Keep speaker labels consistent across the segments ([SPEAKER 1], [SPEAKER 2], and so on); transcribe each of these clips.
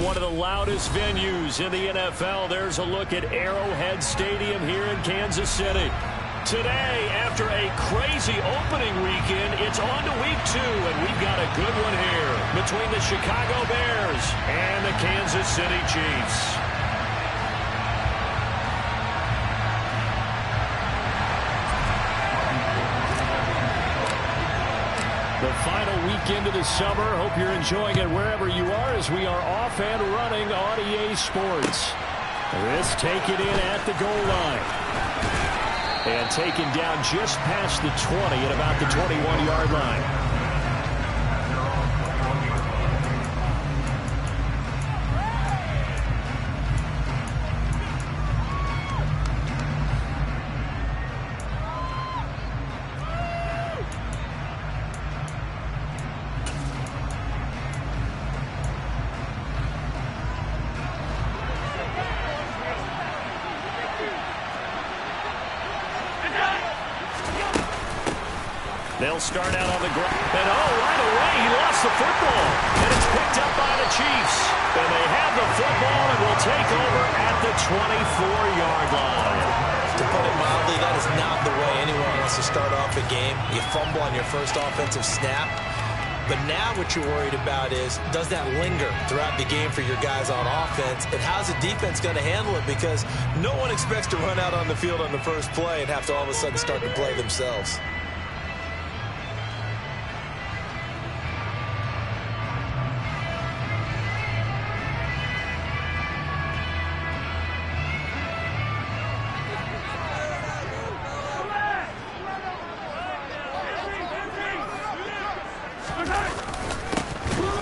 [SPEAKER 1] one of the loudest venues in the NFL. There's a look at Arrowhead Stadium here in Kansas City. Today, after a crazy opening weekend, it's on to week 2, and we've got a good one here between the Chicago Bears and the Kansas City Chiefs. The final weekend of the summer. Hope you're enjoying it wherever you are as we are off and running on EA Sports. This take it in at the goal line. And taken down just past the 20 at about the 21-yard line. They'll start out on the ground. And right away, he lost the football. And it's picked up by the Chiefs. And they have the football and will take over at the 24-yard line.
[SPEAKER 2] To put it mildly, that is not the way anyone wants to start off a game. You fumble on your first offensive snap. But now what you're worried about is, does that linger throughout the game for your guys on offense? And how's the defense going to handle it? Because no one expects to run out on the field on the first play and have to all of a sudden start to play themselves.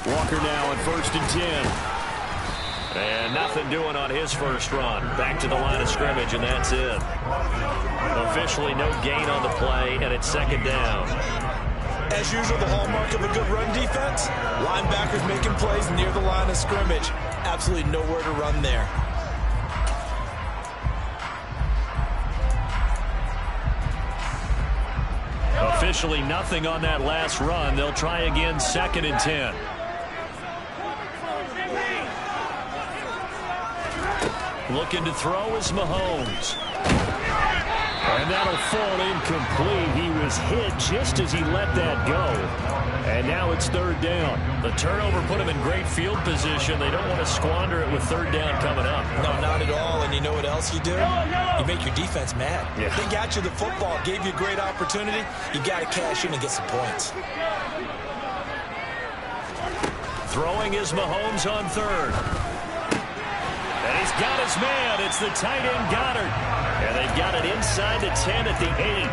[SPEAKER 1] Walker now on 1st and 10. And nothing doing on his first run. Back to the line of scrimmage, and that's it. Officially no gain on the play, and it's 2nd down.
[SPEAKER 2] As usual, the hallmark of a good run defense, linebackers making plays near the line of scrimmage. Absolutely nowhere to run there.
[SPEAKER 1] Officially nothing on that last run. They'll try again, 2nd and 10. Looking to throw is Mahomes. And that'll fall incomplete. He was hit just as he let that go. And now it's 3rd down. The turnover put him in great field position. They don't want to squander it with 3rd down coming up.
[SPEAKER 2] No, not at all. And you know what else you do? You make your defense mad.
[SPEAKER 1] Yeah.
[SPEAKER 2] They got you the football, gave you a great opportunity. You got to cash in and get some points.
[SPEAKER 1] Throwing is Mahomes on 3rd. And he's got his man. It's the tight end Goddard. And they've got it inside the 10 at the 8.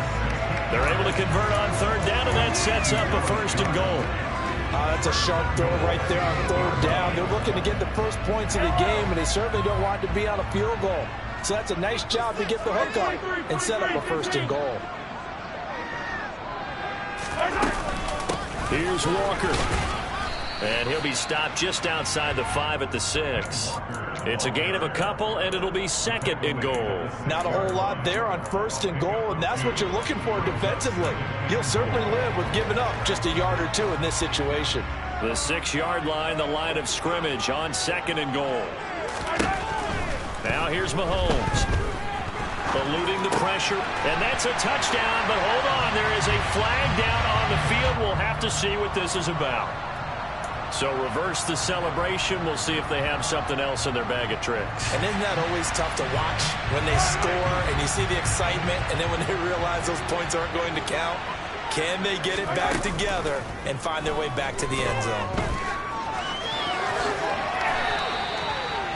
[SPEAKER 1] They're able to convert on 3rd down, and that sets up a 1st and goal.
[SPEAKER 3] That's a sharp throw right there on 3rd down. They're looking to get the first points of the game, and they certainly don't want to be on a field goal. So that's a nice job to get the hook up and set up a 1st and goal.
[SPEAKER 1] Here's Walker. And he'll be stopped just outside the 5 at the 6. It's a gain of a couple, and it'll be 2nd and goal.
[SPEAKER 3] Not a whole lot there on 1st and goal, and that's what you're looking for defensively. You'll certainly live with giving up just a yard or 2 in this situation.
[SPEAKER 1] The 6-yard line, the line of scrimmage on 2nd and goal. Now here's Mahomes. Eluding the pressure, and that's a touchdown, but hold on, there is a flag down on the field. We'll have to see what this is about. So reverse the celebration. We'll see if they have something else in their bag of tricks.
[SPEAKER 2] And isn't that always tough to watch when they score and you see the excitement, and then when they realize those points aren't going to count? Can they get it back together and find their way back to the end zone?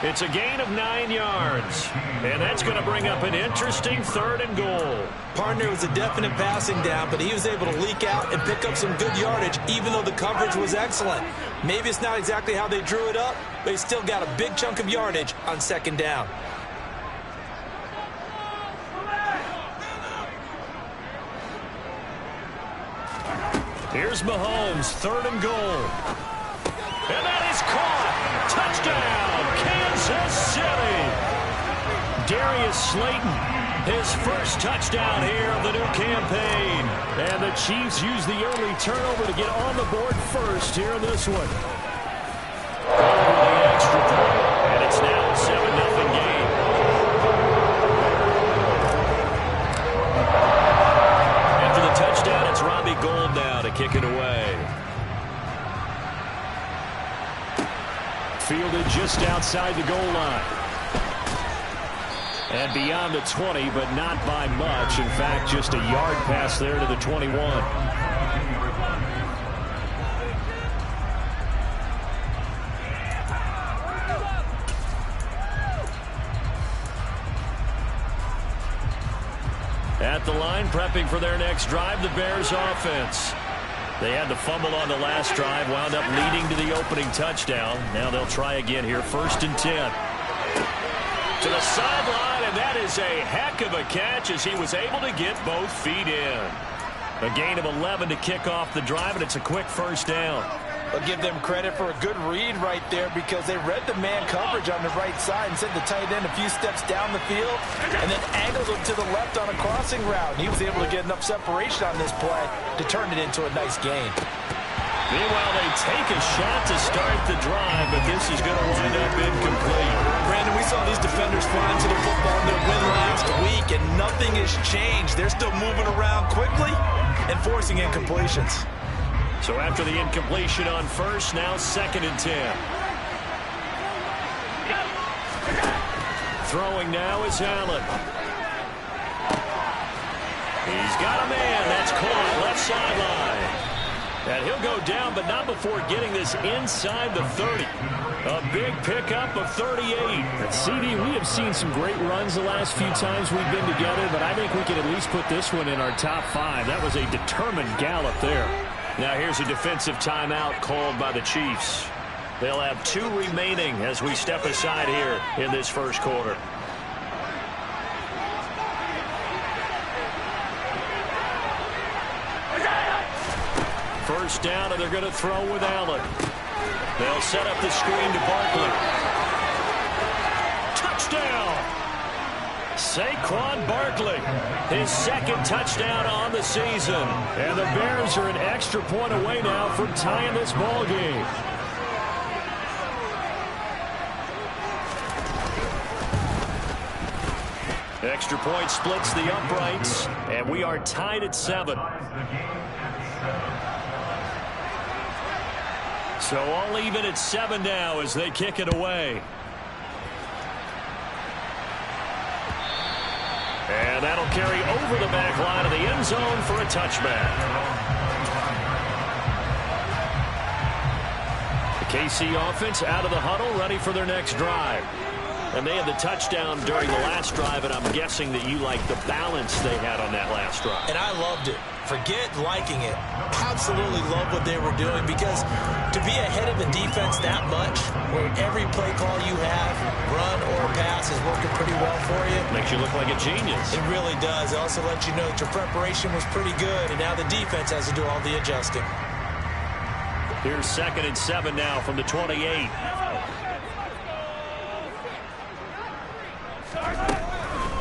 [SPEAKER 1] It's a gain of 9 yards. And that's going to bring up an interesting 3rd and goal.
[SPEAKER 2] Partner was a definite passing down, but he was able to leak out and pick up some good yardage, even though the coverage was excellent. Maybe it's not exactly how they drew it up, but he still got a big chunk of yardage on 2nd down.
[SPEAKER 1] Here's Mahomes, 3rd and goal. And that is caught. Touchdown, Kansas City. Darius Slayton, his first touchdown here of the new campaign. And the Chiefs use the early turnover to get on the board first here in this one. The extra point. fielded just outside the goal line. And beyond the 20, but not by much. In fact, just a yard pass there to the 21. At the line, prepping for their next drive, the Bears offense. They had the fumble on the last drive, wound up leading to the opening touchdown. Now they'll try again here, 1st and 10. To the sideline, and that is a heck of a catch as he was able to get both feet in. A gain of 11 to kick off the drive, and it's a quick 1st down.
[SPEAKER 3] I'll give them credit for a good read right there because they read the man coverage on the right side and sent the tight end a few steps down the field and then angled him to the left on a crossing route. He was able to get enough separation on this play to turn it into a nice gain.
[SPEAKER 1] Meanwhile, they take a shot to start the drive, but this is going to wind up incomplete.
[SPEAKER 3] Brandon, we saw these defenders flying to the football in their win last week, and nothing has changed. They're still moving around quickly and forcing incompletions.
[SPEAKER 1] So after the incompletion on 1st, now 2nd and 10. Throwing now is Allen. He's got a man. That's caught left sideline. And he'll go down, but not before getting this inside the 30. A big pickup of 38.
[SPEAKER 4] CD, we have seen some great runs the last few times we've been together, but I think we can at least put this one in our top 5. That was a determined gallop there.
[SPEAKER 1] Now here's a defensive timeout called by the Chiefs. They'll have 2 remaining as we step aside here in this 1st quarter. First down, and they're going to throw with Allen. They'll set up the screen to Barkley. Touchdown! Saquon Barkley, his 2nd touchdown on the season. And the Bears are an extra point away now from tying this ball game. Extra point splits the uprights, and we are tied at 7. So all even at 7 now as they kick it away. And that'll carry over the back line of the end zone for a touchback. The KC offense out of the huddle, ready for their next drive. And they had the touchdown during the last drive, and I'm guessing that you like the balance they had on that last drive.
[SPEAKER 2] And I loved it. Forget liking it. Absolutely love what they were doing because to be ahead of the defense that much, where every play call you have, run or pass, is working pretty well for you.
[SPEAKER 1] Makes you look like a genius.
[SPEAKER 2] It really does. It also lets you know that your preparation was pretty good, and now the defense has to do all the adjusting.
[SPEAKER 1] Here's 2nd and 7 now from the 28.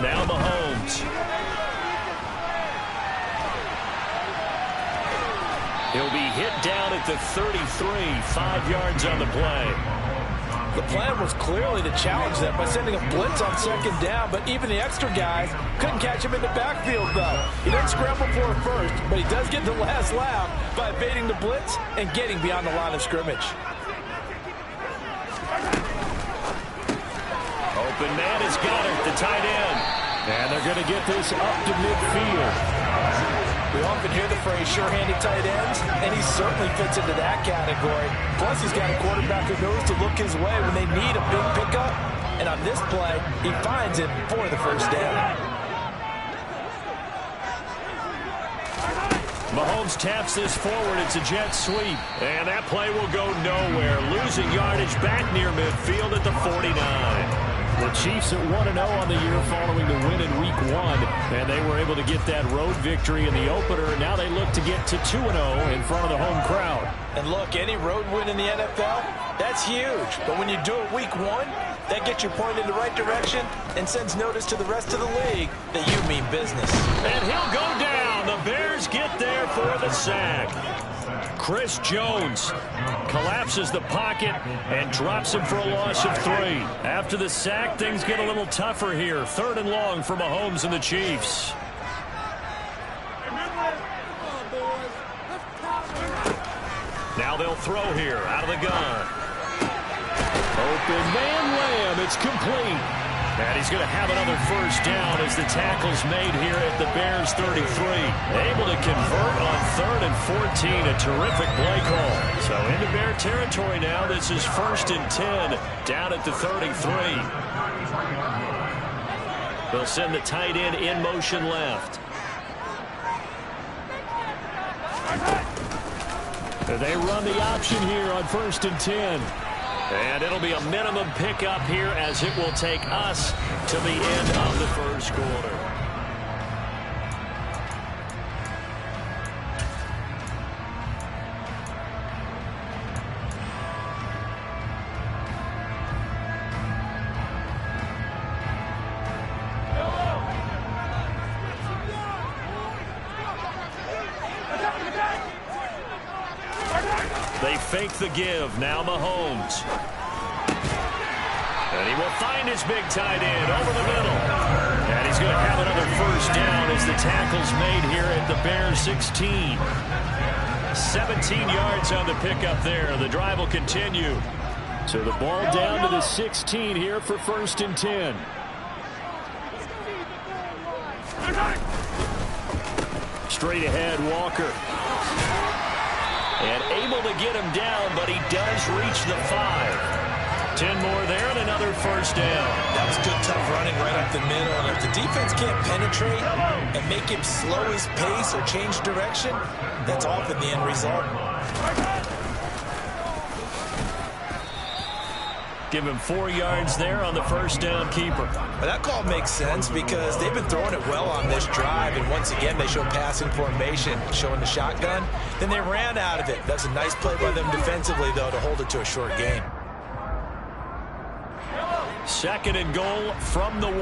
[SPEAKER 1] Now Mahomes. He'll be hit down at the 33, 5 yards on the play.
[SPEAKER 3] The plan was clearly to challenge them by sending a blitz on 2nd down, but even the extra guys couldn't catch him in the backfield, though. He didn't scramble for it first, but he does get the last laugh by evading the blitz and getting beyond the line of scrimmage.
[SPEAKER 1] Open man is Goddard, the tight end. And they're going to get this up to midfield.
[SPEAKER 3] We often hear the phrase sure-handed tight ends, and he certainly fits into that category. Plus, he's got a quarterback who knows to look his way when they need a big pickup. And on this play, he finds it for the 1st down.
[SPEAKER 1] Mahomes taps this forward. It's a jet sweep. And that play will go nowhere. Losing yardage back near midfield at the 49.
[SPEAKER 4] The Chiefs at 1-0 on the year following the win in Week 1, and they were able to get that road victory in the opener, and now they look to get to 2-0 in front of the home crowd.
[SPEAKER 3] And look, any road win in the NFL, that's huge. But when you do it Week 1, that gets you pointed in the right direction and sends notice to the rest of the league that you mean business.
[SPEAKER 1] And he'll go down. The Bears get there for the sack. Chris Jones collapses the pocket and drops him for a loss of 3. After the sack, things get a little tougher here. 3rd and long for Mahomes and the Chiefs. Now they'll throw here out of the gun.
[SPEAKER 4] Open man Lamb. It's complete.
[SPEAKER 1] And he's going to have another first down as the tackle's made here at the Bears 33. Able to convert on 3rd and 14. A terrific play call. So into Bear territory now. This is 1st and 10 down at the 33. They'll send the tight end in motion left.
[SPEAKER 4] They run the option here on 1st and 10.
[SPEAKER 1] And it'll be a minimum pickup here as it will take us to the end of the first quarter. They fake the give. Now Mahomes. And he will find his big tight end over the middle. And he's going to have another first down as the tackle's made here at the Bears 16. 17 yards on the pickup there. The drive will continue.
[SPEAKER 4] So the ball down to the 16 here for 1st and 10. Straight ahead, Walker.
[SPEAKER 1] And able to get him down, but he does reach the 5. 10 more there and another first down.
[SPEAKER 2] That was good, tough running right up the middle. And if the defense can't penetrate and make him slow his pace or change direction, that's often the end result.
[SPEAKER 1] Give him 4 yards there on the first down keeper.
[SPEAKER 2] Well, that call makes sense because they've been throwing it well on this drive, and once again they show passing formation, showing the shotgun. Then they ran out of it. That's a nice play by them defensively, though, to hold it to a short gain.
[SPEAKER 1] 2nd and goal from the 1.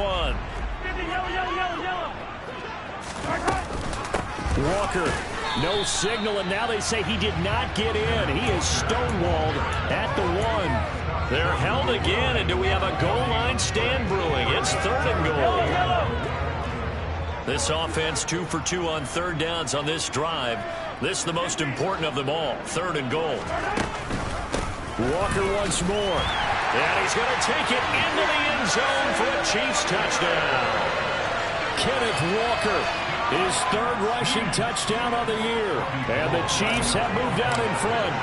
[SPEAKER 4] Walker, no signal, and now they say he did not get in. He is stonewalled at the 1.
[SPEAKER 1] They're held again, and do we have a goal line stand brewing? It's 3rd and goal. This offense 2 for 2 on 3rd downs on this drive. This is the most important of them all, 3rd and goal.
[SPEAKER 4] Walker once more.
[SPEAKER 1] And he's going to take it into the end zone for a Chiefs touchdown.
[SPEAKER 4] Kenneth Walker, his 3rd rushing touchdown of the year. And the Chiefs have moved out in front.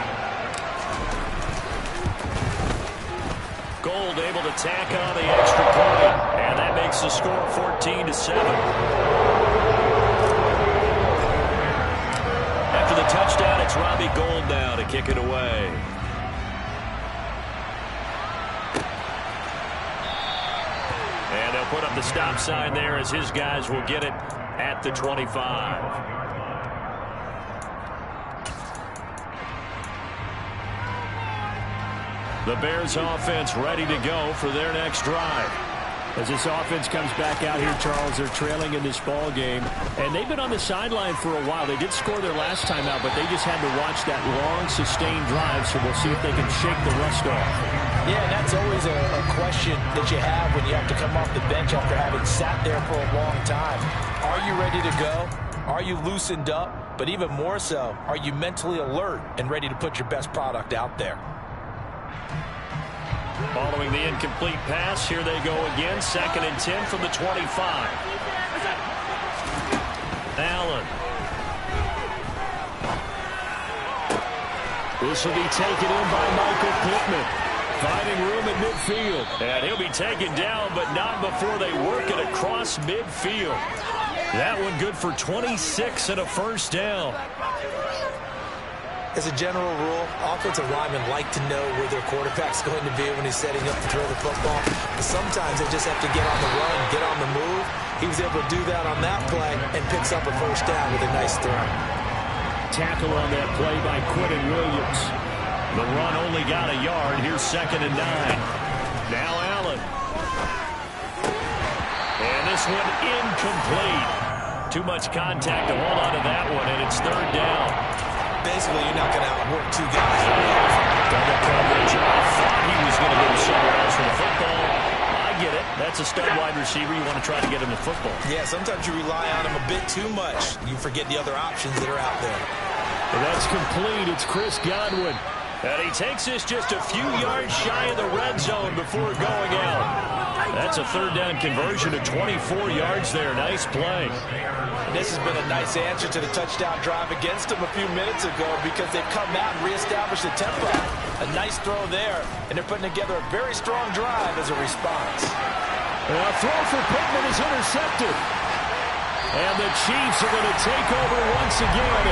[SPEAKER 1] Gold able to tack on the extra point. And that makes the score 14-7. After the touchdown, it's Robbie Gould now to kick it away. And they'll put up the stop sign there as his guys will get it at the 25. The Bears offense ready to go for their next drive.
[SPEAKER 4] As this offense comes back out here, Charles, they're trailing in this ball game. And they've been on the sideline for a while. They did score their last time out, but they just had to watch that long, sustained drive. So we'll see if they can shake the rust off.
[SPEAKER 3] Yeah, and that's always a question that you have when you have to come off the bench after having sat there for a long time. Are you ready to go? Are you loosened up? But even more so, are you mentally alert and ready to put your best product out there?
[SPEAKER 1] Following the incomplete pass, here they go again. 2nd and 10 from the 25. Allen.
[SPEAKER 4] This will be taken in by Michael Pittman. Finding room at midfield.
[SPEAKER 1] And he'll be taken down, but not before they work it across midfield. That one good for 26 and a first down.
[SPEAKER 2] As a general rule, offensive linemen like to know where their quarterback's going to be when he's setting up to throw the football. But sometimes they just have to get on the run, get on the move. He was able to do that on that play and picks up a first down with a nice throw.
[SPEAKER 4] Tackle on that play by Quentin Williams.
[SPEAKER 1] The run only got a yard. Here's 2nd and 9. Now Allen. And this one incomplete. Too much contact to hold on to that one, and it's 3rd down.
[SPEAKER 2] Basically, you're not going to outwork 2 guys.
[SPEAKER 1] Double coverage. I thought he was going to go somewhere else for the football. I get it. That's a stud wide receiver. You want to try to get him the football.
[SPEAKER 2] Yeah, sometimes you rely on him a bit too much. You forget the other options that are out there.
[SPEAKER 4] And that's complete. It's Chris Godwin.
[SPEAKER 1] And he takes this just a few yards shy of the red zone before going out. That's a third down conversion of 24 yards there. Nice play.
[SPEAKER 3] And this has been a nice answer to the touchdown drive against them a few minutes ago because they've come out and reestablished the tempo. A nice throw there, and they're putting together a very strong drive as a response.
[SPEAKER 4] A throw for Pittman is intercepted. And the Chiefs are going to take over once again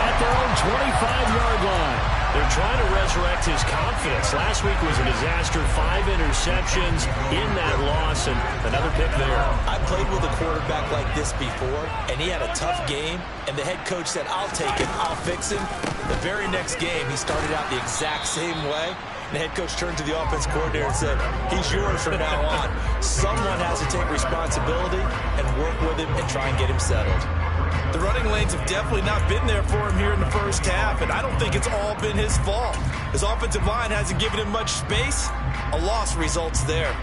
[SPEAKER 4] at their own 25-yard line.
[SPEAKER 1] They're trying to resurrect his confidence. Last week was a disaster. 5 interceptions in that loss, and another pick there.
[SPEAKER 2] I played with a quarterback like this before, and he had a tough game, and the head coach said, I'll take him, I'll fix him. The very next game, he started out the exact same way. The head coach turned to the offense coordinator and said, he's yours from now on. Someone has to take responsibility and work with him and try and get him settled.
[SPEAKER 3] The running lanes have definitely not been there for him here in the first half, and I don't think it's all been his fault. His offensive line hasn't given him much space. A loss results there.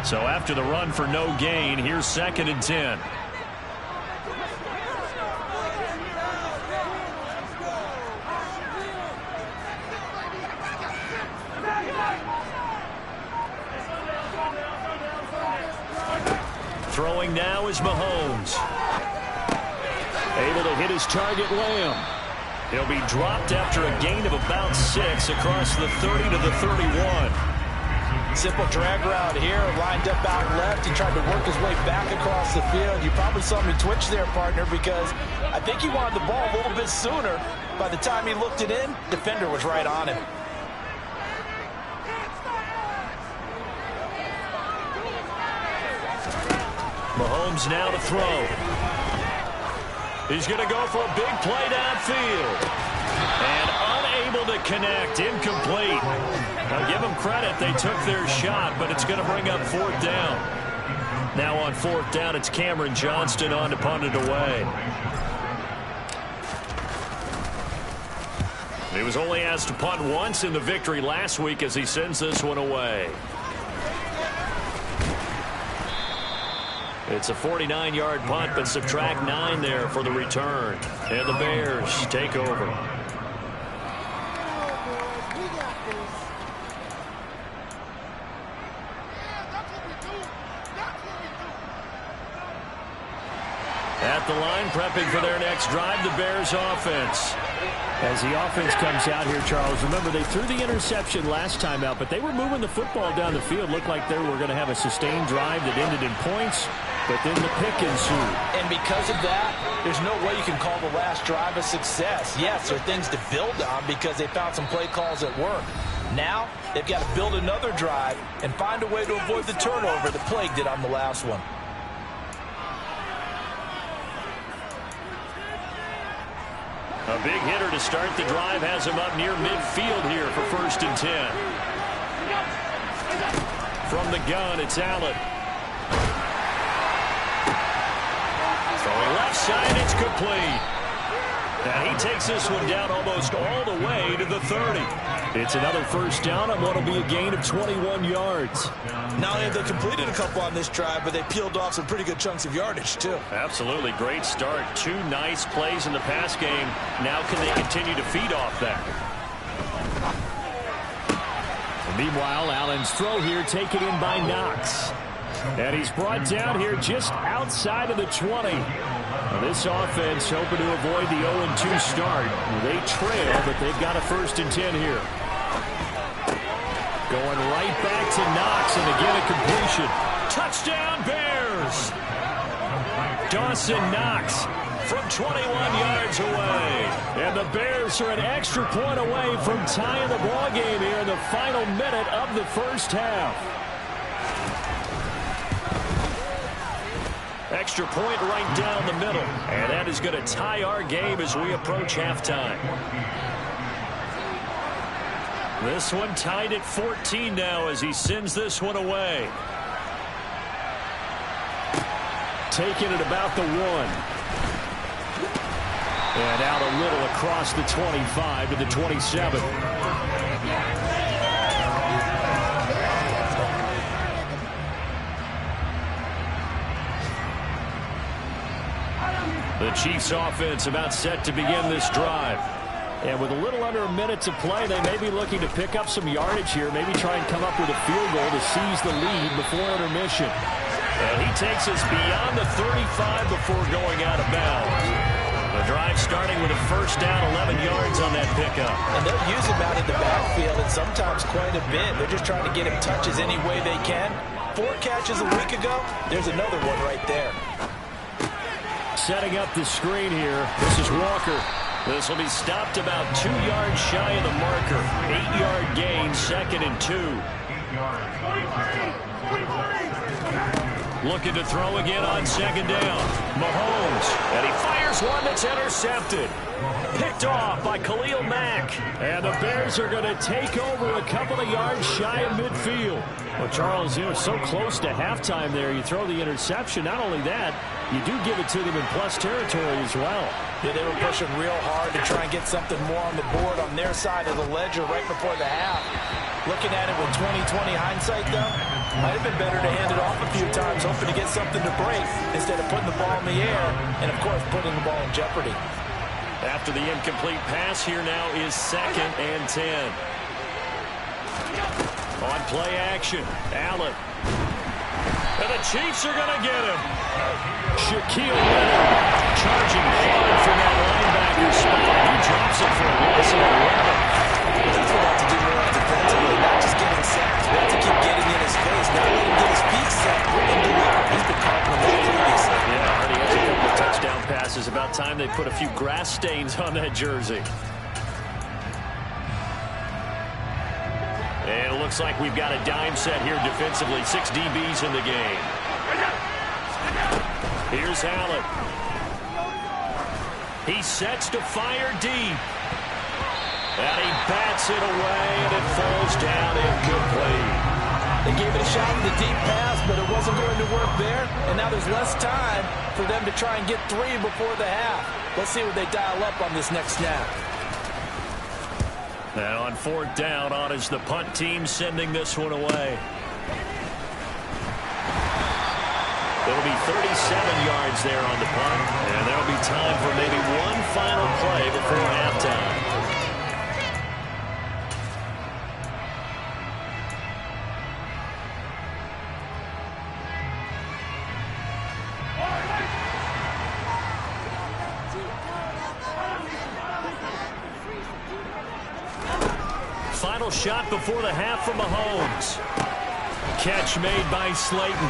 [SPEAKER 1] So after the run for no gain, here's 2nd and 10. Throwing now is Mahomes.
[SPEAKER 4] Able to hit his target, Lamb.
[SPEAKER 1] He'll be dropped after a gain of about 6 across the 30 to the 31.
[SPEAKER 3] Simple drag route here, lined up out left. He tried to work his way back across the field. You probably saw me twitch there, partner, because I think he wanted the ball a little bit sooner. By the time he looked it in, defender was right on him.
[SPEAKER 1] Mahomes now to throw. He's going to go for a big play downfield. And unable to connect. Incomplete. Now give them credit. They took their shot, but it's going to bring up 4th down. Now on 4th down, it's Cameron Johnston on to punt it away. He was only asked to punt once in the victory last week as he sends this one away. It's a 49-yard punt, but subtract 9 there for the return. And the Bears take over. At the line, prepping for their next drive, the Bears offense.
[SPEAKER 4] As the offense comes out here, Charles, remember they threw the interception last time out, but they were moving the football down the field. Looked like they were going to have a sustained drive that ended in points, but then the pick ensued.
[SPEAKER 3] And because of that, there's no way you can call the last drive a success. Yes, there are things to build on because they found some play calls at work. Now, they've got to build another drive and find a way to avoid the turnover that plagued it on the last one.
[SPEAKER 1] A big hitter to start the drive has him up near midfield here for 1st and 10. From the gun, it's Allen. Throwing left side, it's complete. Now he takes this one down almost all the way to the 30.
[SPEAKER 4] It's another 1st down on what will be a gain of 21 yards.
[SPEAKER 2] Not only have they completed a couple on this drive, but they peeled off some pretty good chunks of yardage, too.
[SPEAKER 1] Absolutely great start. 2 nice plays in the pass game. Now can they continue to feed off that?
[SPEAKER 4] Meanwhile, Allen's throw here taken in by Knox. And he's brought down here just outside of the 20. Now this offense hoping to avoid the 0-2 start. They trail, but they've got a 1st and 10 here. Going right back to Knox, and again a completion.
[SPEAKER 1] Touchdown, Bears! Dawson Knox from 21 yards away.
[SPEAKER 4] And the Bears are an extra point away from tying the ball game here in the final minute of the 1st half.
[SPEAKER 1] Extra point right down the middle. And that is going to tie our game as we approach halftime. This one tied at 14 now as he sends this one away.
[SPEAKER 4] Taking it about the 1. And out a little across the 25 to the 27.
[SPEAKER 1] The Chiefs offense about set to begin this drive.
[SPEAKER 4] And with a little under a minute to play, they may be looking to pick up some yardage here, maybe try and come up with a field goal to seize the lead before intermission.
[SPEAKER 1] And he takes us beyond the 35 before going out of bounds. The drive starting with a first down, 11 yards on that pickup.
[SPEAKER 2] And they'll use him out in the backfield, and sometimes quite a bit. They're just trying to get him touches any way they can. 4 catches a week ago, there's another one right there.
[SPEAKER 4] Setting up the screen here, this is Walker.
[SPEAKER 1] This will be stopped about 2 yards shy of the marker. 8-yard gain, 2nd and 2. Looking to throw again on 2nd down. Mahomes, and he fires one that's intercepted. Picked off by Khalil Mack.
[SPEAKER 4] And the Bears are going to take over a couple of yards shy of midfield. Well, Charles, so close to halftime there. You throw the interception. Not only that, you do give it to them in plus territory as well.
[SPEAKER 3] Yeah, they were pushing real hard to try and get something more on the board on their side of the ledger right before the half. Looking at it with 20/20 hindsight, though, might have been better to hand it off a few times, hoping to get something to break instead of putting the ball in the air and, of course, putting the ball in jeopardy.
[SPEAKER 1] After the incomplete pass, here now is 2nd and 10. On play action, Allen. And the Chiefs are going to get him. Shaquille Leonard charging hard for that linebacker spot. He drops it for a loss of 11.
[SPEAKER 2] That's what have to do more defensively, not just getting sacked, but to keep getting in his face, not let him get his feet set and deliver. He's been caught in the ball previously.
[SPEAKER 1] Yeah, already has a couple of touchdown passes. About time they put a few grass stains on that jersey. And it looks like we've got a dime set here defensively. 6 DBs in the game. Here's Allen. He sets to fire deep. And he bats it away, and it falls down incomplete.
[SPEAKER 3] They gave it a shot in the deep pass, but it wasn't going to work there. And now there's less time for them to try and get 3 before the half. Let's see what they dial up on this next snap.
[SPEAKER 1] And on 4th down, on is the punt team sending this one away. It'll be 37 yards there on the punt, and there'll be time for maybe one final play before halftime. Final shot before the half from Mahomes. Catch made by Slayton.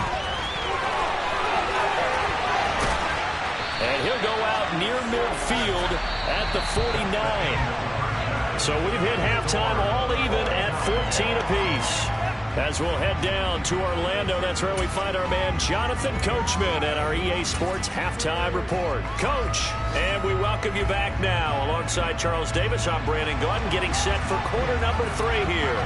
[SPEAKER 1] And he'll go out near midfield at the 49. So we've hit halftime all even at 14 apiece. As we'll head down to Orlando, that's where we find our man Jonathan Coachman at our EA Sports Halftime Report. Coach, and we welcome you back now. Alongside Charles Davis, I'm Brandon Gaudin, getting set for quarter number 3 here.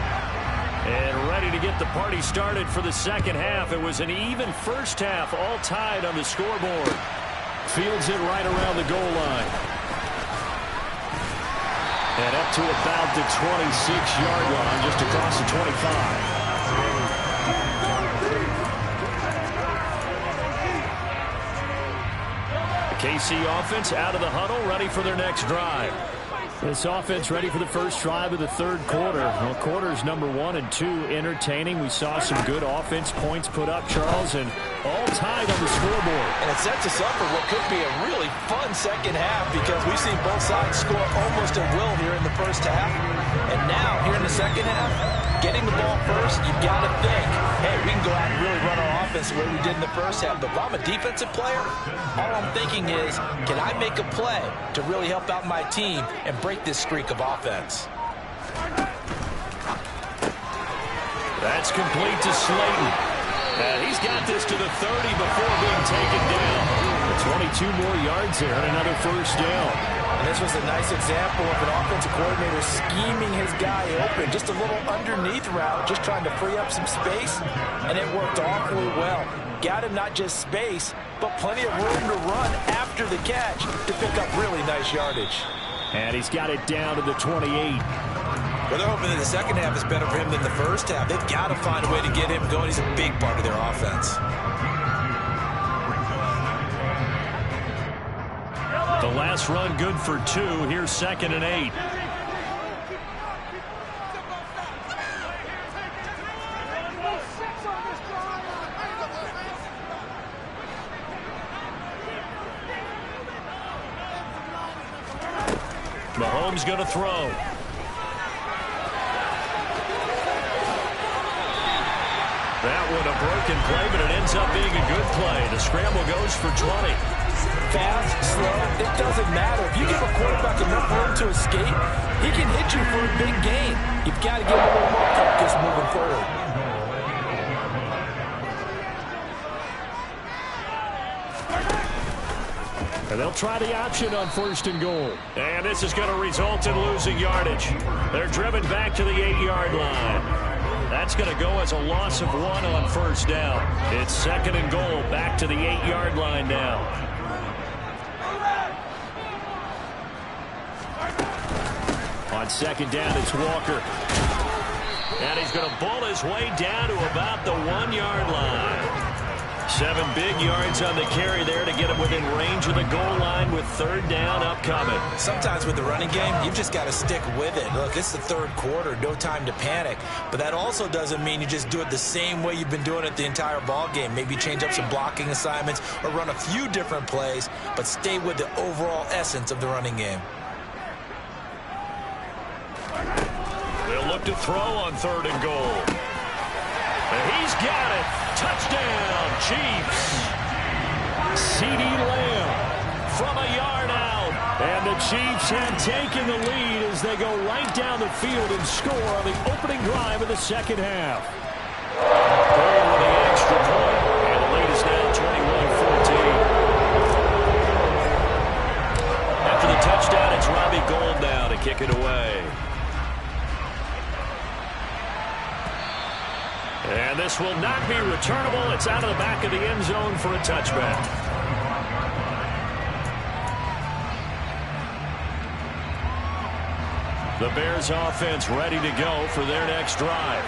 [SPEAKER 1] And ready to get the party started for the second half. It was an even first half, all tied on the scoreboard. Fields it right around the goal line. And up to about the 26-yard line, just across the 25. KC offense out of the huddle, ready for their next drive.
[SPEAKER 4] This offense ready for the first drive of the third quarter. Well, quarters number 1 and 2 entertaining. We saw some good offense points put up, Charles, and all tied on the scoreboard.
[SPEAKER 3] And it sets us up for what could be a really fun second half because we've seen both sides score almost at will here in the first half. And now, here in the second half, getting the ball first, you've got to think, hey, we can go out and really run our offense the way we did in the first half. But if I'm a defensive player, all I'm thinking is, can I make a play to really help out my team and break this streak of offense?
[SPEAKER 1] That's complete to Slayton. And he's got this to the 30 before being taken down.
[SPEAKER 4] 22 more yards there and another first down.
[SPEAKER 3] And this was a nice example of an offensive coordinator scheming his guy open. Just a little underneath route, just trying to free up some space, and it worked awfully well. Got him not just space, but plenty of room to run after the catch to pick up really nice yardage.
[SPEAKER 4] And he's got it down to the 28.
[SPEAKER 2] Well, they're hoping that the second half is better for him than the first half. They've got to find a way to get him going. He's a big part of their offense.
[SPEAKER 1] The last run good for 2. Here's 2nd and 8. Mahomes going to throw. That one a broken play, but it ends up being a good play. The scramble goes for 20.
[SPEAKER 3] Fast, slow, it doesn't matter. If you give a quarterback enough room to escape, he can hit you for a big gain. You've got to give him a little more focus moving forward.
[SPEAKER 4] And they'll try the option on 1st and goal.
[SPEAKER 1] And this is going to result in losing yardage. They're driven back to the 8-yard line. That's going to go as a loss of 1 on 1st down. It's 2nd and goal, back to the 8-yard line now. On 2nd down, it's Walker. And he's going to bull his way down to about the 1-yard line. 7 big yards on the carry there to get him within range of the goal line with 3rd down upcoming.
[SPEAKER 2] Sometimes with the running game, you've just got to stick with it. Look, it's the 3rd quarter, no time to panic. But that also doesn't mean you just do it the same way you've been doing it the entire ball game. Maybe change up some blocking assignments or run a few different plays, but stay with the overall essence of the running game.
[SPEAKER 1] They'll look to throw on 3rd and goal. And he's got it. Touchdown, Chiefs. CeeDee Lamb from a yard out. And the Chiefs have taken the lead as they go right down the field and score on the opening drive of the 2nd half. Ball with the extra point. And the lead is now 21-14. After the touchdown, it's Robbie Gould now to kick it away. And this will not be returnable. It's out of the back of the end zone for a touchback. The Bears offense ready to go for their next drive.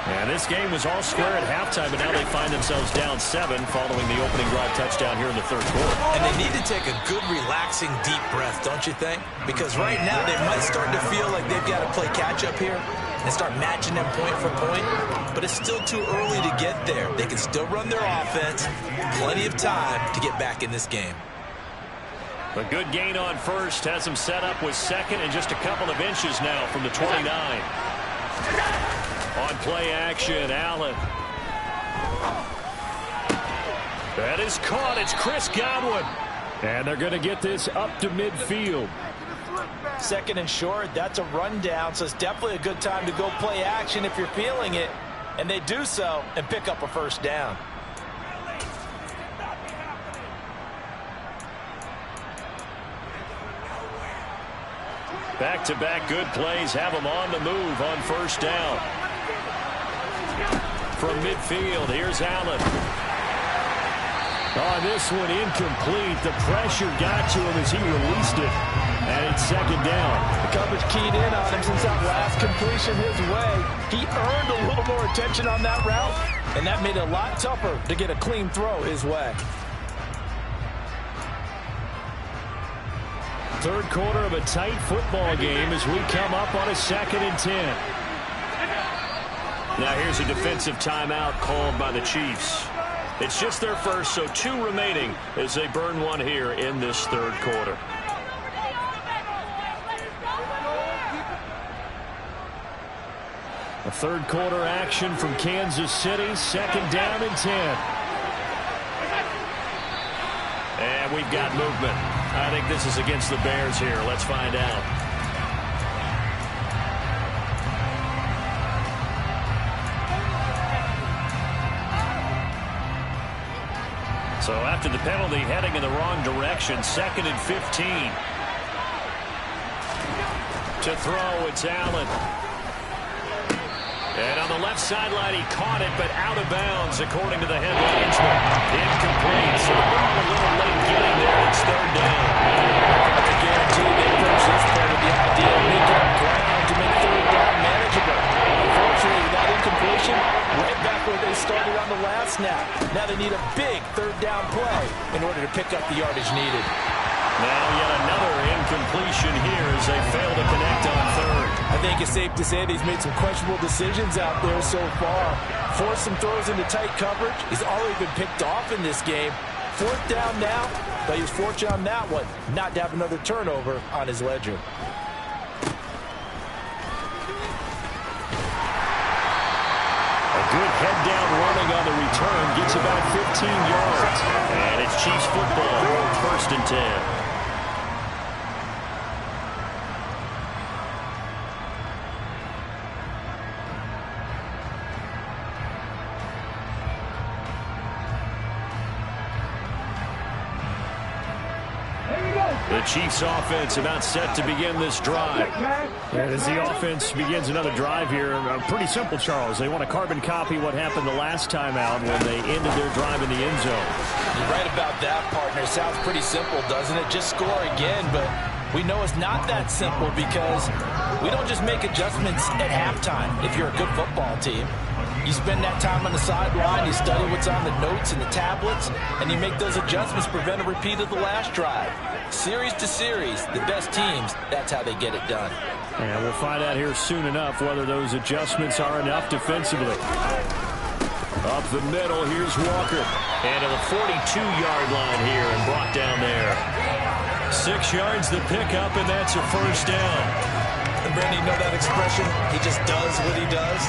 [SPEAKER 1] And this game was all square at halftime, but now they find themselves down 7 following the opening drive touchdown here in the 3rd quarter.
[SPEAKER 2] And they need to take a good, relaxing, deep breath, don't you think? Because right now they might start to feel like they've got to play catch-up here and start matching them point for point. But it's still too early to get there. They can still run their offense. Plenty of time to get back in this game.
[SPEAKER 1] A good gain on 1st has them set up with 2nd and just a couple of inches now from the 29. On play action, Allen. That is caught. It's Chris Godwin.
[SPEAKER 4] And they're going to get this up to midfield.
[SPEAKER 3] 2nd and short, that's a rundown, so it's definitely a good time to go play action if you're feeling it. And they do so and pick up a 1st down.
[SPEAKER 1] Back-to-back good plays have them on the move on 1st down. From midfield, here's Allen.
[SPEAKER 4] On this one, incomplete. The pressure got to him as he released it. And it's 2nd down.
[SPEAKER 3] The coverage keyed in on him since that last completion his way. He earned a little more attention on that route, and that made it a lot tougher to get a clean throw his way.
[SPEAKER 4] 3rd quarter of a tight football game as we come up on a 2nd and 10.
[SPEAKER 1] Now here's a defensive timeout called by the Chiefs. It's just their first, so 2 remaining as they burn one here in this 3rd quarter.
[SPEAKER 4] A 3rd quarter action from Kansas City, 2nd down and 10.
[SPEAKER 1] And we've got movement. I think this is against the Bears here. Let's find out. So after the penalty, heading in the wrong direction, 2nd and 15. To throw, it's Allen. And on the left sideline, he caught it, but out of bounds, according to the head linesman. Incomplete. So the ball a little late getting there. It's 3rd down.
[SPEAKER 3] I guarantee they approach this part of the idea of making up ground to make 3rd down manageable. Unfortunately, that incompletion, right back where they started on the last snap. Now they need a big 3rd down play in order to pick up the yardage needed.
[SPEAKER 1] Now yet another incompletion here as they fail to connect on third.
[SPEAKER 3] I think it's safe to say that he's made some questionable decisions out there so far. Forced some throws into tight coverage. He's already been picked off in this game. Fourth down now, but he was fortunate on that one not to have another turnover on his ledger.
[SPEAKER 1] Good head down running on the return. Gets about 15 yards. And it's Chiefs football. First and 10. The Chiefs offense about set to begin this drive.
[SPEAKER 4] And as the offense begins another drive here, pretty simple, Charles. They want to carbon copy what happened the last time out when they ended their drive in the end zone.
[SPEAKER 3] You're right about that, partner. Sounds pretty simple, doesn't it? Just score again, but we know it's not that simple because we don't just make adjustments at halftime if you're a good football team. You spend that time on the sideline, you study what's on the notes and the tablets, and you make those adjustments, prevent a repeat of the last drive. Series to series, the best teams, that's how they get it done.
[SPEAKER 4] And we'll find out here soon enough whether those adjustments are enough defensively.
[SPEAKER 1] Up the middle, here's Walker. And to the 42-yard line here and brought down there. 6 yards the pickup, and that's a first down.
[SPEAKER 2] And Brandon, you know that expression? He just does what he does.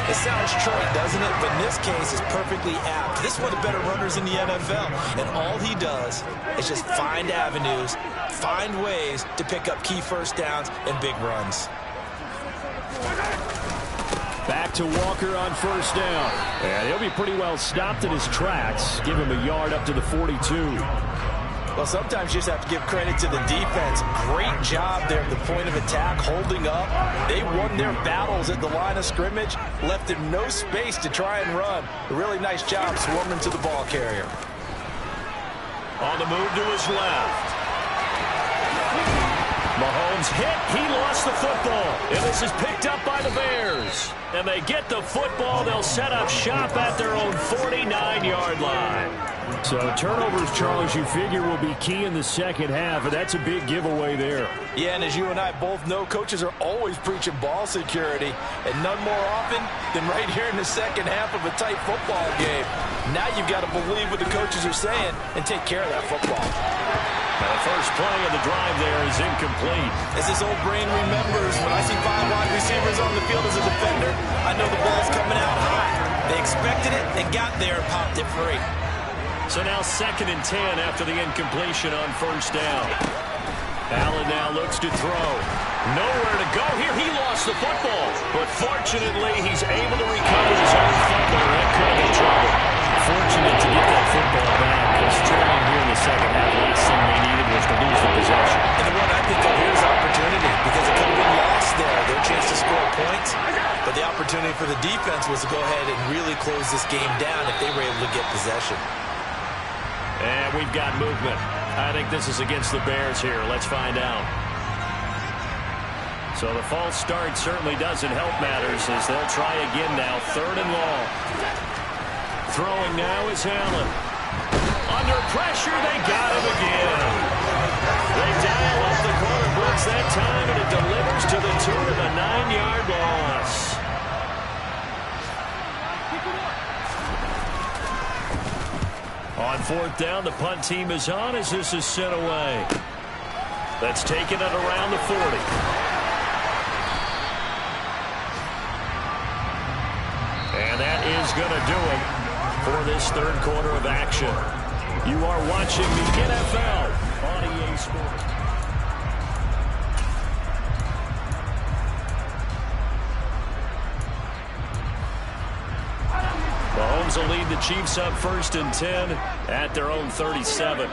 [SPEAKER 2] It sounds trite, doesn't it? But in this case, it's perfectly apt. This is one of the better runners in the NFL. And all he does is just find avenues, find ways to pick up key first downs and big runs.
[SPEAKER 4] Back to Walker on first down. And he'll be pretty well stopped in his tracks. Give him a yard up to the 42.
[SPEAKER 3] Well, sometimes you just have to give credit to the defense. Great job there at the point of attack, holding up. They won their battles at the line of scrimmage, left him no space to try and run. A really nice job swarming to the ball carrier.
[SPEAKER 1] On the move to his left. Mahomes hit. He lost the football. And this is picked up by the Bears. And they get the football. They'll set up shop at their own 49-yard line.
[SPEAKER 4] So turnovers, Charles, you figure will be key in the second half, and that's a big giveaway there.
[SPEAKER 3] Yeah, and as you and I both know, coaches are always preaching ball security, and none more often than right here in the second half of a tight football game. Now you've got to believe what the coaches are saying and take care of that football.
[SPEAKER 1] Now the first play of the drive there is incomplete.
[SPEAKER 2] As this old brain remembers, when I see 5 wide receivers on the field as a defender, I know the ball's coming out high. They expected it and got there and popped it free.
[SPEAKER 1] So now 2nd and 10 after the incompletion on first down. Allen now looks to throw. Nowhere to go here. He lost the football. But fortunately, he's able to recover his own fumble. That could have been trouble. Fortunate to get that football back. Because trailing here in the second half, the last thing they needed was to lose the possession.
[SPEAKER 2] And what I think of here is opportunity because it could have been lost there. Their chance to score points. But the opportunity for the defense was to go ahead and really close this game down if they were able to get possession.
[SPEAKER 1] And we've got movement. I think this is against the Bears here. Let's find out. So the false start certainly doesn't help matters as they'll try again now. 3rd and long. Throwing now is Allen. Under pressure, they got him again. They dial up the corner blitz that time, and it delivers to the tune of a 9-yard loss. On 4th down, the punt team is on as this is sent away. That's taken it around the 40. And that is going to do it for this 3rd quarter of action. You are watching the NFL on EA Sports. Mahomes will lead the Chiefs up 1st and 10 at their own 37.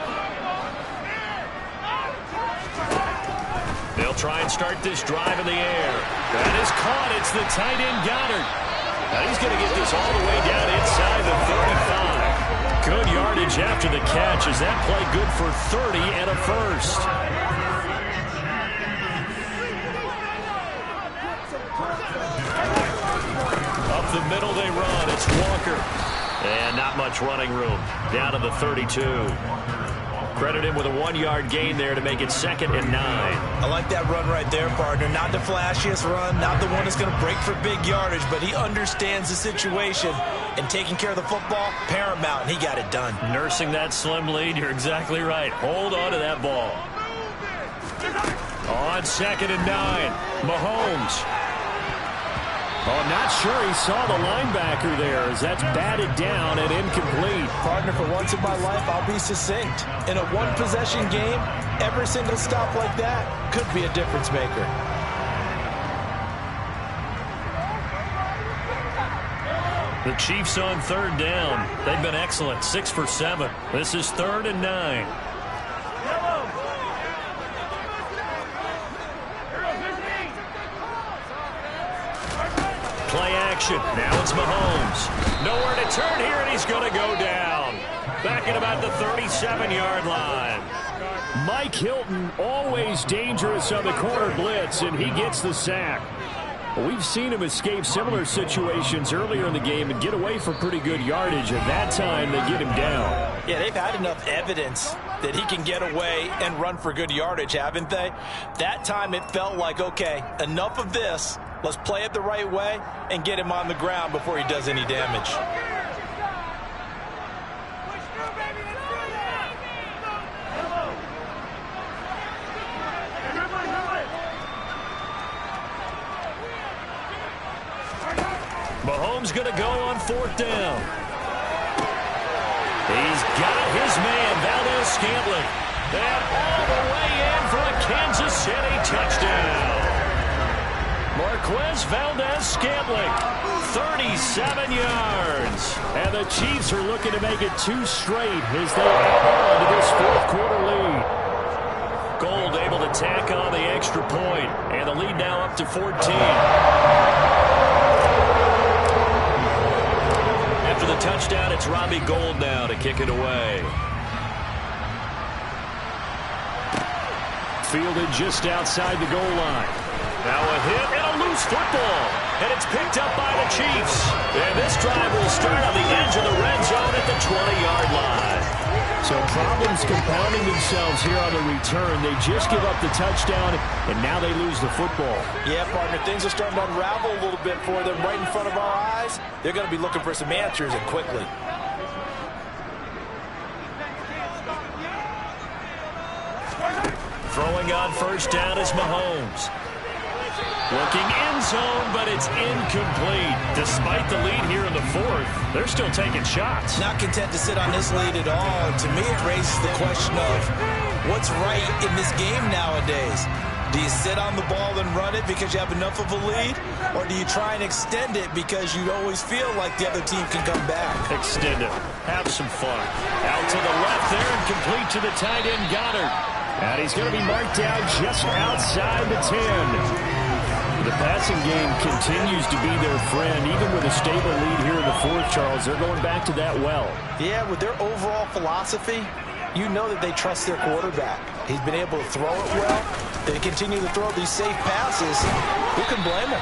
[SPEAKER 1] They'll try and start this drive in the air. That is caught. It's the tight end Goddard. Now he's going to get this all the way down inside the 35. Good yardage after the catch. Is that play good for 30 and a first? Up the middle they run. It's Walker. And not much running room. Down to the 32. Credit him with a 1-yard gain there to make it 2nd and 9.
[SPEAKER 2] I like that run right there, partner. Not the flashiest run, not the one that's going to break for big yardage, but he understands the situation, and taking care of the football, paramount, and he got it done.
[SPEAKER 1] Nursing that slim lead, you're exactly right. Hold on to that ball. On 2nd and 9, Mahomes.
[SPEAKER 4] Oh, not sure he saw the linebacker there as that's batted down and incomplete.
[SPEAKER 3] Partner, for once in my life, I'll be succinct. In a one-possession game, every single stop like that could be a difference maker.
[SPEAKER 1] The Chiefs on 3rd down. They've been excellent, 6 for 7. This is 3rd and 9. Play action. Now it's Mahomes. Nowhere to turn here, and he's going to go down. Back at about the 37-yard line.
[SPEAKER 4] Mike Hilton, always dangerous on the corner blitz, and he gets the sack. We've seen him escape similar situations earlier in the game and get away for pretty good yardage. At that time, they get him down.
[SPEAKER 3] Yeah, they've had enough evidence that he can get away and run for good yardage, haven't they? That time it felt like, okay, enough of this. Let's play it the right way and get him on the ground before he does any damage.
[SPEAKER 1] Mahomes going to go on 4th down. He's got his man, Valdes-Scantling. And all the way in for a Kansas City touchdown. Marquez Valdes-Scantling, 37 yards.
[SPEAKER 4] And the Chiefs are looking to make it 2 straight as they add on to this 4th quarter lead.
[SPEAKER 1] Gold able to tack on the extra point, and the lead now up to 14. After the touchdown, it's Robbie Gould now to kick it away.
[SPEAKER 4] Fielded just outside the goal line.
[SPEAKER 1] Now a hit and a loose football. And it's picked up by the Chiefs. And this drive will start on the edge of the red zone at the 20-yard line.
[SPEAKER 4] So problems compounding themselves here on the return. They just give up the touchdown, and now they lose the football.
[SPEAKER 3] Yeah, partner, things are starting to unravel a little bit for them right in front of our eyes. They're going to be looking for some answers, and quickly.
[SPEAKER 1] Throwing on 1st down is Mahomes. Looking end zone, but it's incomplete. Despite the lead here in the 4th, they're still taking shots.
[SPEAKER 2] Not content to sit on this lead at all. To me, it raises the question of what's right in this game nowadays. Do you sit on the ball and run it because you have enough of a lead? Or do you try and extend it because you always feel like the other team can come back?
[SPEAKER 1] Extend it. Have some fun. Out to the left there and complete to the tight end, Goddard.
[SPEAKER 4] And he's going to be marked down just outside the 10. The passing game continues to be their friend. Even with a stable lead here in the 4th, Charles, they're going back to that well.
[SPEAKER 3] Yeah, with their overall philosophy, you know that they trust their quarterback. He's been able to throw it well. They continue to throw these safe passes. Who can blame them?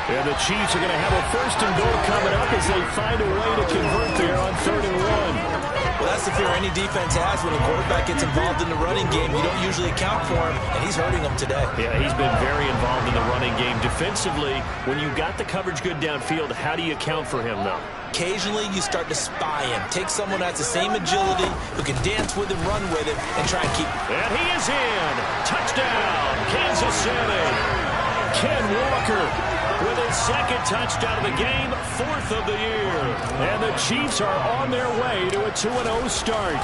[SPEAKER 4] And the Chiefs are going to have a 1st and goal coming up as they find a way to convert there on 3rd and 1.
[SPEAKER 2] Well, that's the fear any defense has when the quarterback gets involved in the running game. You don't usually account for him, and he's hurting them today.
[SPEAKER 1] Yeah, he's been very involved in the running game. Defensively, when you got the coverage good downfield, how do you account for him, though?
[SPEAKER 2] Occasionally, you start to spy him. Take someone that's the same agility, who can dance with him, run with him, and try and keep him.
[SPEAKER 1] And he is in. Touchdown, Kansas City.
[SPEAKER 4] Ken Walker
[SPEAKER 1] with his 2nd touchdown of the game, 4th of the year.
[SPEAKER 4] And the Chiefs are on their way to a 2-0 start.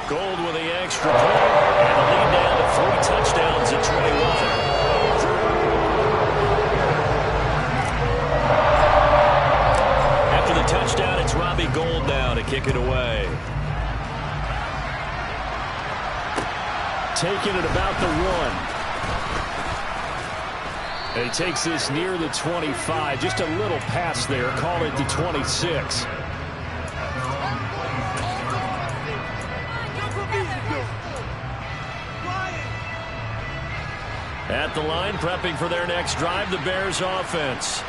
[SPEAKER 1] Gould with the extra point, and the lead down to 3 touchdowns at 21. After the touchdown, it's Robbie Gould now to kick it away.
[SPEAKER 4] Taking it about the 1. He takes this near the 25. Just a little pass there. Call it the 26.
[SPEAKER 1] At the line, prepping for their next drive, the Bears offense.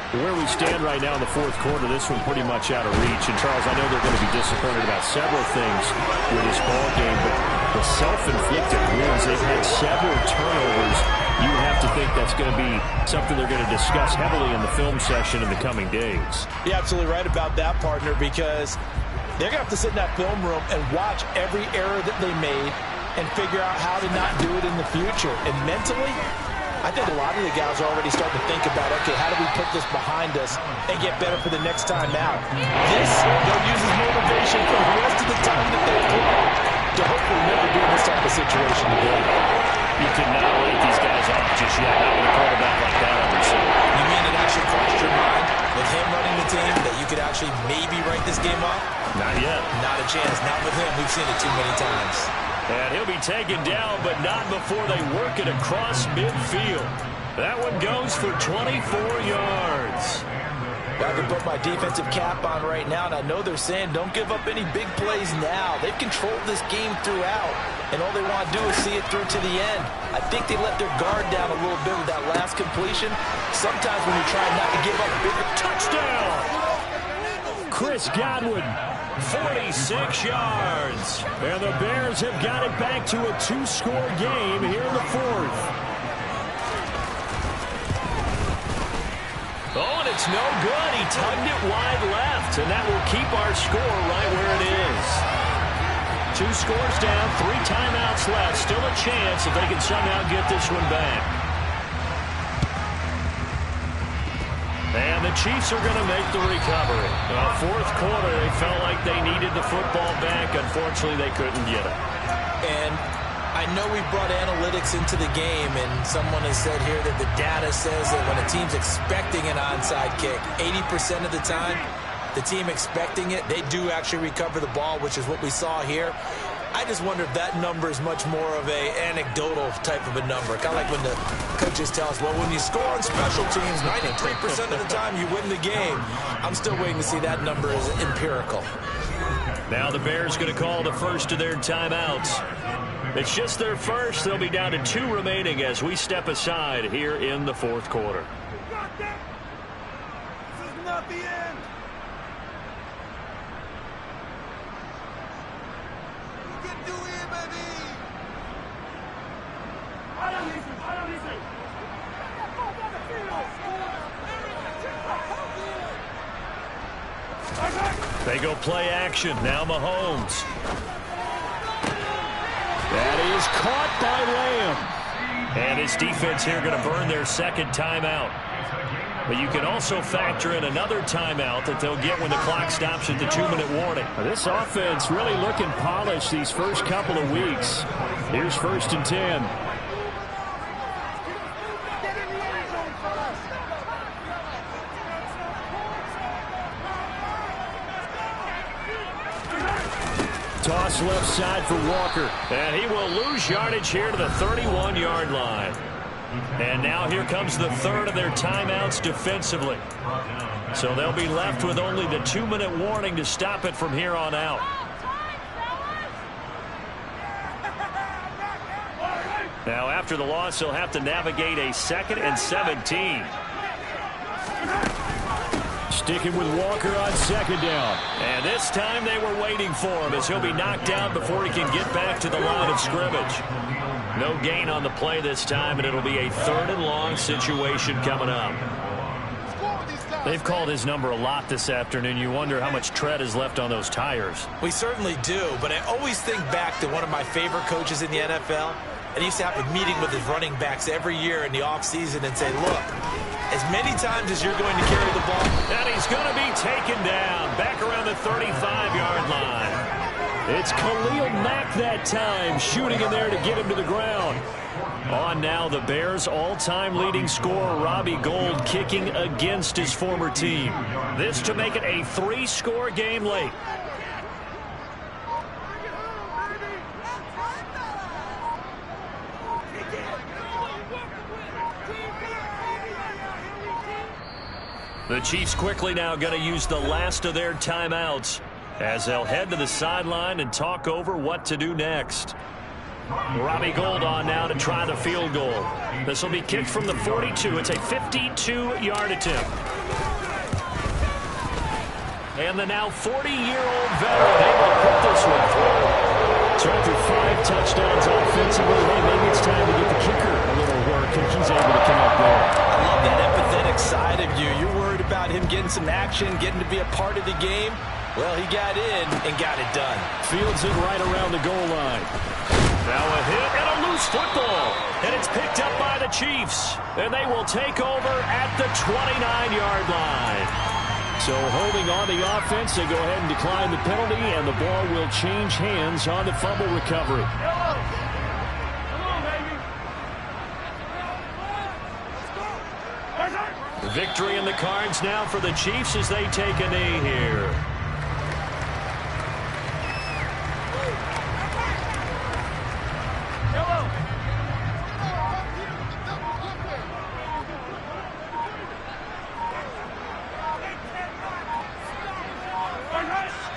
[SPEAKER 4] Where we stand right now in the fourth quarter, this one pretty much out of reach. And, Charles, I know they're going to be disappointed about several things with this ball game, but the self-inflicted wounds, they've had several turnovers. You have to think that's going to be something they're going to discuss heavily in the film session in the coming days.
[SPEAKER 3] You're absolutely right about that, partner, because they're going to have to sit in that film room and watch every error that they made and figure out how to not do it in the future. And mentally, I think a lot of the guys are already starting to think about, okay, how do we put this behind us and get better for the next time out? This, they'll use as motivation for the rest of the time that they play to hopefully never be in this type of situation again.
[SPEAKER 1] You cannot write these guys off just yet. Not with a quarterback like that on receiver.
[SPEAKER 2] You mean it actually crossed your mind with him running the team that you could actually maybe write this game off?
[SPEAKER 1] Not yet.
[SPEAKER 2] Not a chance. Not with him. We've seen it too many times.
[SPEAKER 1] And he'll be taken down, but not before they work it across midfield. That one goes for 24 yards.
[SPEAKER 3] I can put my defensive cap on right now, and I know they're saying don't give up any big plays now. They've controlled this game throughout, and all they want to do is see it through to the end. I think they let their guard down a little bit with that last completion. Sometimes when you're trying not to give up bigger
[SPEAKER 1] Touchdown!
[SPEAKER 4] Chris Godwin.
[SPEAKER 1] 46 yards.
[SPEAKER 4] And the Bears have got it back to a two-score game here in the fourth.
[SPEAKER 1] Oh, and it's no good. He tugged it wide left, and that will keep our score right where it is. 2 scores down, 3 timeouts left. Still a chance if they can somehow get this one back. And the Chiefs are going to make the recovery. Fourth quarter, they felt like they needed the football back. Unfortunately, they couldn't get it.
[SPEAKER 2] And I know we brought analytics into the game, and someone has said here that the data says that when a team's expecting an onside kick, 80% of the time, the team expecting it, they do actually recover the ball, which is what we saw here. I just wonder if that number is much more of a anecdotal type of a number. Kind of like when the coaches tell us, well, when you score on special teams, 93% of the time you win the game. I'm still waiting to see that number is empirical.
[SPEAKER 1] Now the Bears going to call the first of their timeouts. It's just their first. They'll be down to 2 remaining as we step aside here in the fourth quarter.
[SPEAKER 5] This is not the end. You can do it, baby.
[SPEAKER 1] They go play action. Now Mahomes.
[SPEAKER 4] That is caught by Lamb.
[SPEAKER 1] And his defense here going to burn their second timeout. But you can also factor in another timeout that they'll get when the clock stops at the 2-minute warning.
[SPEAKER 4] This offense really looking polished these first couple of weeks. Here's 1st and 10. Toss left side for Walker.
[SPEAKER 1] And he will lose yardage here to the 31-yard line. And now here comes the third of their timeouts defensively. So they'll be left with only the 2-minute warning to stop it from here on out. Now after the loss, they'll have to navigate a 2nd and 17.
[SPEAKER 4] Sticking with Walker on 2nd down.
[SPEAKER 1] And this time they were waiting for him as he'll be knocked down before he can get back to the line of scrimmage. No gain on the play this time, and it'll be a 3rd and long situation coming up. They've called his number a lot this afternoon. You wonder how much tread is left on those tires.
[SPEAKER 2] We certainly do, but I always think back to one of my favorite coaches in the NFL. And he used to have a meeting with his running backs every year in the offseason and say, look, as many times as you're going to carry the ball.
[SPEAKER 1] And he's going to be taken down back around the 35-yard line.
[SPEAKER 4] It's Khalil Mack that time, shooting in there to get him to the ground.
[SPEAKER 1] On now, the Bears' all-time leading scorer, Robbie Gould, kicking against his former team. This to make it a 3-score game late. The Chiefs quickly now going to use the last of their timeouts as they'll head to the sideline and talk over what to do next. Robbie Gould on now to try the field goal. This will be kicked from the 42. It's a 52-yard attempt. And the now 40-year-old veteran able to put this one through. So after 5 touchdowns offensively, hey, maybe it's time to get the kicker a little work, and he's able to connect there.
[SPEAKER 2] I love that empathetic side of you. You're worried about him getting some action, getting to be a part of the game. Well, he got in and got it done.
[SPEAKER 4] Fields it right around the goal line.
[SPEAKER 1] Now a hit and a loose football. And it's picked up by the Chiefs. And they will take over at the 29-yard line. So holding on the offense, they go ahead and decline the penalty, and the ball will change hands on the fumble recovery. Victory in the cards now for the Chiefs as they take a knee here.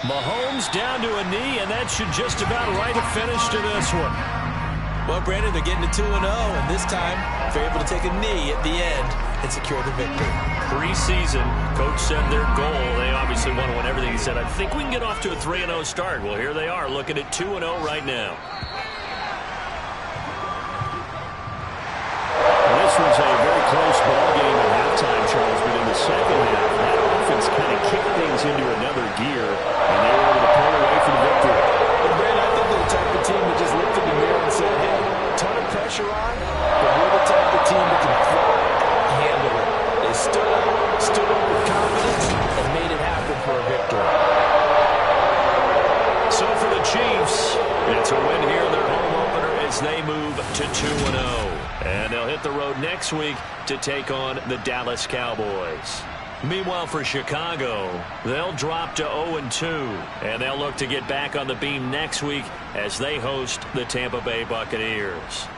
[SPEAKER 1] Mahomes down to a knee, and that should just about write a finish to this one.
[SPEAKER 2] Well, Brandon, they're getting to 2-0, and this time they're able to take a knee at the end and secure the victory.
[SPEAKER 1] Preseason, coach said their goal, they obviously want to win everything. He said, I think we can get off to a 3-0 start. Well, here they are looking at 2-0 right now.
[SPEAKER 4] This was a very close ball game at halftime, Charles, but in the second half, that offense kind of kicked things into another gear, and they were able to pull away for the victory.
[SPEAKER 3] And Brandon, I think they're the type of team that just looked in the mirror and said, hey, ton of pressure on, but we're the type of team that can thrive, handle it. They stood up with confidence, and made it happen for a victory.
[SPEAKER 1] So for the Chiefs, it's a win here, their home opener, as they move to 2-0. And they'll hit the road next week to take on the Dallas Cowboys. Meanwhile, for Chicago, they'll drop to 0-2, and they'll look to get back on the beam next week as they host the Tampa Bay Buccaneers.